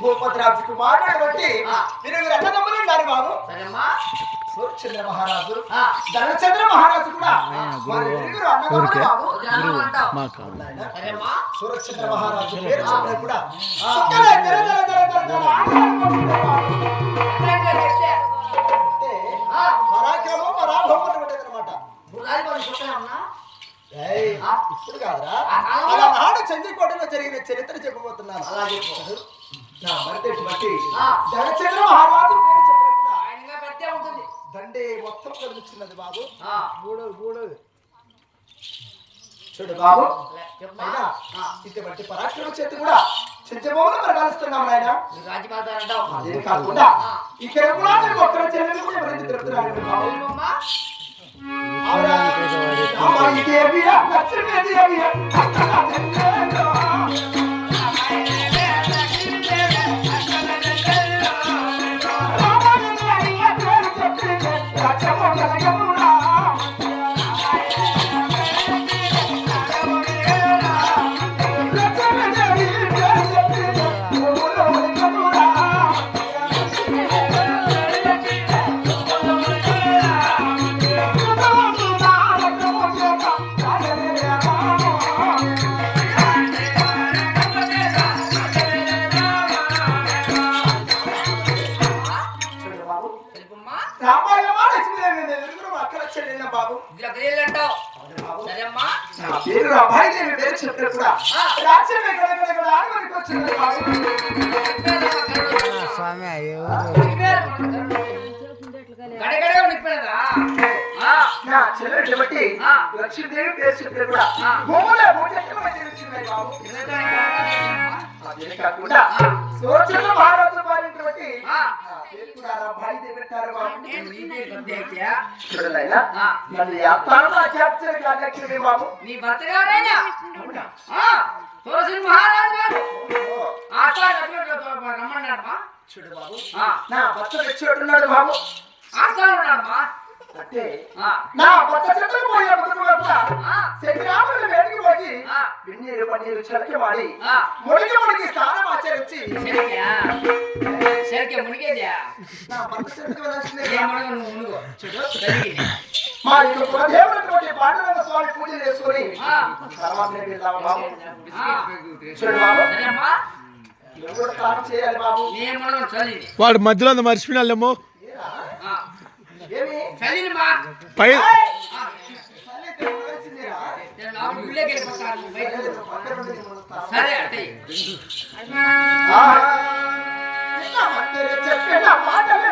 భూపతిరాజుకు మాట్లాడబట్టి మీరు అన్నదమ్ములు ఉన్నారు బాబు. సూర్యచంద్ర మహారాజు ధనచంద్ర మహారాజు కూడా సూర్యచంద్ర మహారాజు పేరు చెప్పిన కూడా పరాక్రమం పరాభవం అనమాట. ఇప్పుడు కాదురా నాడు చంద్రకోటలో జరిగిన చరిత్ర చెప్పబోతున్నాను. ధనచంద్ర మహారాజు పేరు చెప్పిన దండే మొత్తం కలుగుతున్నది బాబు. చూడు బాబు, ఇటువంటి పరాక్రమ చేతి కూడా చంద్రబాబును మనం కలుస్తున్నాం ఆయన. అదే కాకుండా ఇక్కడ కూడా నేను ఒక్కరి చెల్లెలు కూడా ఎవరైతే తిరుగుతున్నాను బాబు. పేరు అభయదేవి పేరు చెప్పిన కూడా రాజ్యం చెల్లెట్లు బట్టి లక్ష్మీదేవి పేరు చెప్పిన కూడా అదే కాకుండా సూర్యచంద్ర మహారాజు వారిటువంటి నీ భర్త గారైనా మహారాజు గారు రమ్మన్నాడమ్మా. చూడు బాబు, నా భర్త తెచ్చున్నాడు బాబు. ఆస్థానం ఉన్నాడమ్మా. అంటే నా భర్త చెట్టుకు పోయే శనిరాముడు వేడికి పోయి వెన్నీరు పన్నీరు చలకి వాడి ముడికి స్నానం ఆచరించి నా భర్త చెట్టుకు మా యొక్క కులదేవుడు పాండురంగ స్వామి పూజ చేసుకుని తర్వాత వెళ్దాం బాబు. చూడు బాబు, చేయాలి బాబు. వాడు మధ్యలో మర్చిపోయినాళ్ళేమో. పై చెప్పిన మాటలు